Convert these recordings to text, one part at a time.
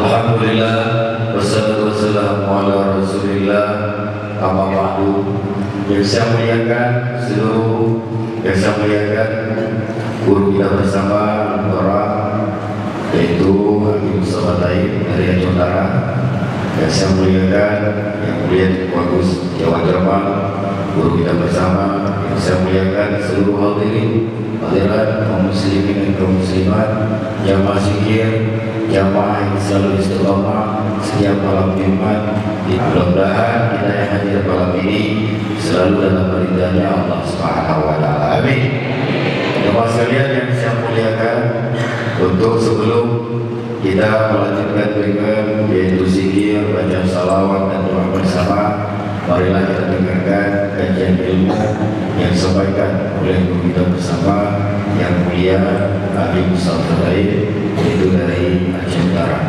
Alhamdulillah, wassalatu wassalamu ala Rasulillah. Amma ba'du. Yang saya muliakan seluruh, yang saya muliakan guru kita bersama orang, yaitu Habib Mustafa Taib dari Aceh Utara. Yang saya muliakan yang mulia Bagus Jawa Jerman, guru kita bersama. Yang saya muliakan seluruh hadirin, hadirat kaum muslimin dan kaum muslimat, jamaah zikir, jamaah yang selalu istiqamah setiap malam Jumat. Mudah-mudahan kita yang hadir malam ini selalu dalam ridhanya Allah Subhanahu wa taala. Amin. Jemaah sekalian yang saya muliakan, untuk sebelum kita melanjutkan dengan yaitu zikir, baca salawat dan doa bersama, marilah kita dengarkan kajian ilmu yang disampaikan oleh guru kita bersama yang mulia Habib Mustafa Taib, yaitu dari Aceh Utara.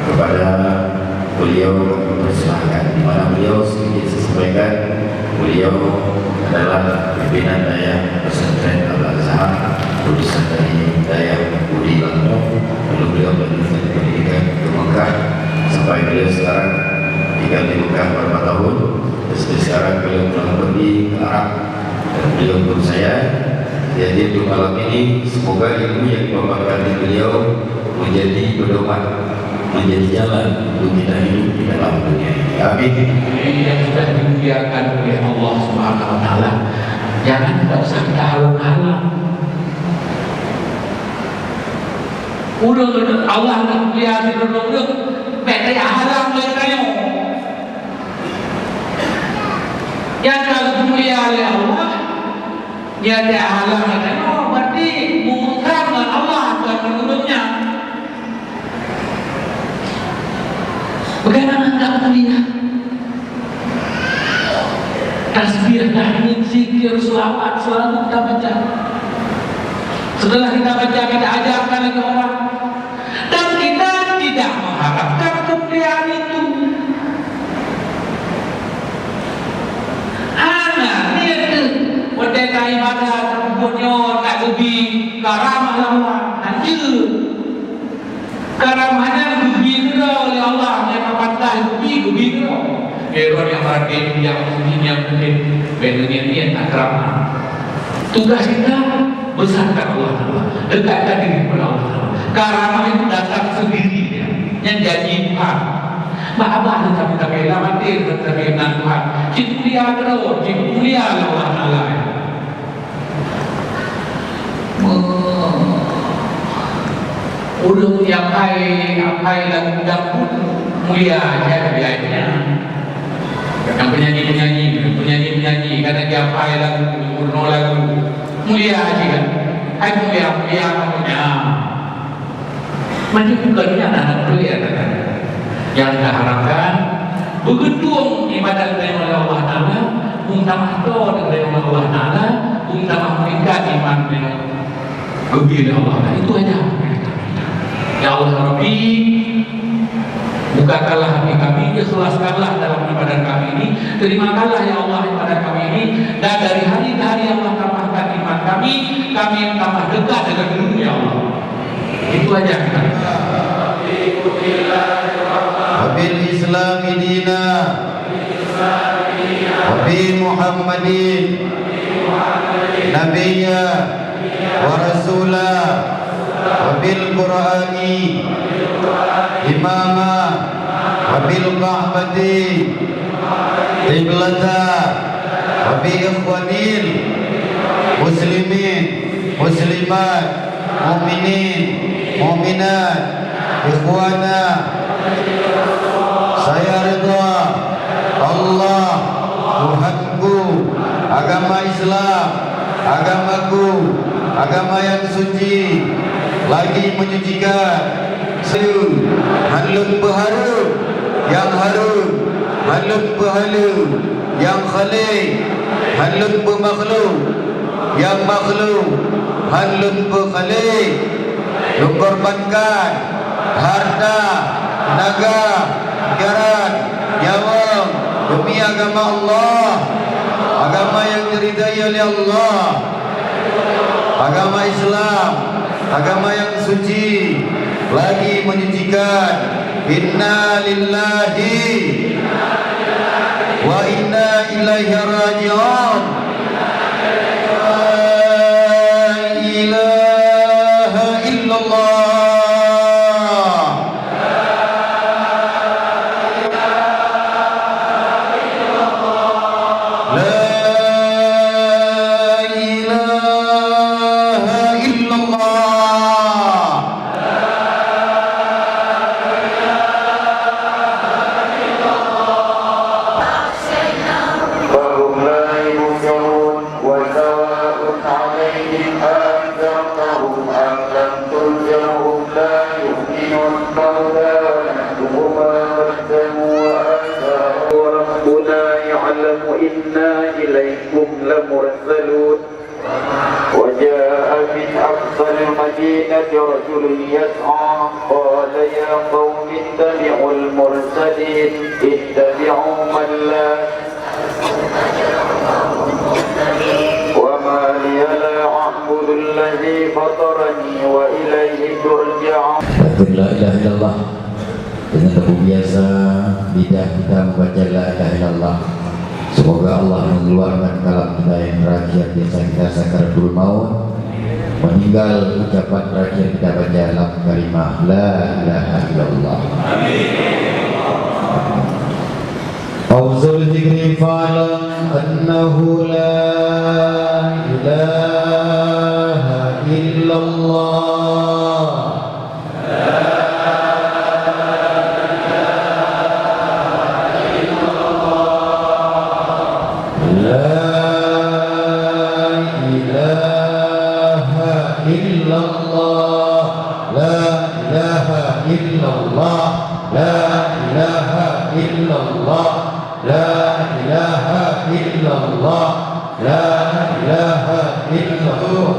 Kepada beliau kami persilahkan. Di mana beliau sedikit saya sampaikan, beliau adalah pimpinan daya pesantren Al-Azhar, lulusan dari daya Budi Lampung. Lalu beliau melanjutkan pendidikan ke Mekah sampai beliau sekarang tinggal di Mekah beberapa tahun. Sampai sekarang beliau pulang pergi ke Arab dan beliau menurut saya. Jadi untuk malam ini semoga ilmu yang dipaparkan di beliau menjadi pedoman, menjadi jalan untuk kita hidup di dalam dunia ini. Amin. Yang sudah dimuliakan oleh Allah Subhanahu wa taala, jangan tidak usah kita halang-halang. Udah Allah nak mulia di dunia, mereka halang mereka yo. Yang kalau mulia oleh Allah, dia tidak halang mereka yo, berarti mengungkapkan Allah bukan menurutnya. Bagaimana tak mulia? Tasbih, tahmid, zikir, selawat selalu kita baca. Setelah kita baca, kita ajarkan lagi orang. Dan kita tidak mengharapkan kemuliaan itu. Anak ni itu merdeka ibadah terbunyol tak lebih karamah Allah. Nanti karamahnya lebih oleh Allah. Yang patah lebih Eror yang rakyat yang mungkin yang mungkin benarnya dia tak keramah. Tugas kita besarkan Allah, dekatkan diri kepada Allah. Karamah itu datang sendiri, yang jadi Tuhan. Abah kita bela mati dengan Tuhan. Cik mulia terus, cik mulia Allah Taala. Udah apa yang pun mulia aja biayanya. Yang penyanyi karena dia apa lagu urno lagu mulia aja kan. Hai mulia punya. Macam bukannya anak mulia kan. Yang kita harapkan begitu ibadah dari Allah Taala, tambah doa dari Allah Taala, tambah meningkat iman dengan kepada Allah. Itu aja. Ya Allah Rabbi, bukakanlah hati kami, ikhlaskanlah dalam ibadah kami ini, terimakanlah ya Allah ibadah kami ini, dan dari hari ke hari Allah tambahkan iman kami tambah dekat dengan dirimu ya Allah. Itu aja kita. Wabil Islami dina, wabil Muhammadin Nabiya wa Rasulah, wabil Qur'ani imama, wabil Ka'bati qiblata, wabil ikhwanil muslimin muslimat, mu'minin mu'minat, ikhwana. Saya rida Allah Tuhanku, agama Islam agamaku, agama yang suci lagi menyucikan. Halut berharu yang harum, halut berhalu yang khalik, halut bermakhluk yang makhluk, halut berkhalik, mengorbankan harta, tenaga, pikiran, nyawa demi agama Allah, agama yang diridai oleh Allah, agama Islam, agama yang suci, lagi menyucikan Inna lillahi wa inna ilaihi raji'un. La ilaha illallah. إنا إليكم لمرسلون وجاء من أقصى المدينة رجل يسعى قال يا قوم اتبعوا المرسلين اتبعوا من لا وما لي لا أعبد الذي فطرني وإليه ترجعون. La ilaha illallah. Dengan terbiasa lidah kita membaca la ilaha illallah. Semoga Allah mengeluarkan kalam kita yang terakhir di saat kita sakaratul maut, meninggal ucapan terakhir kita baca dalam kalimah la ilaha illallah. Amin. Auzul dzikri fa'lam annahu la ilaha illallah. La ilaha illallah.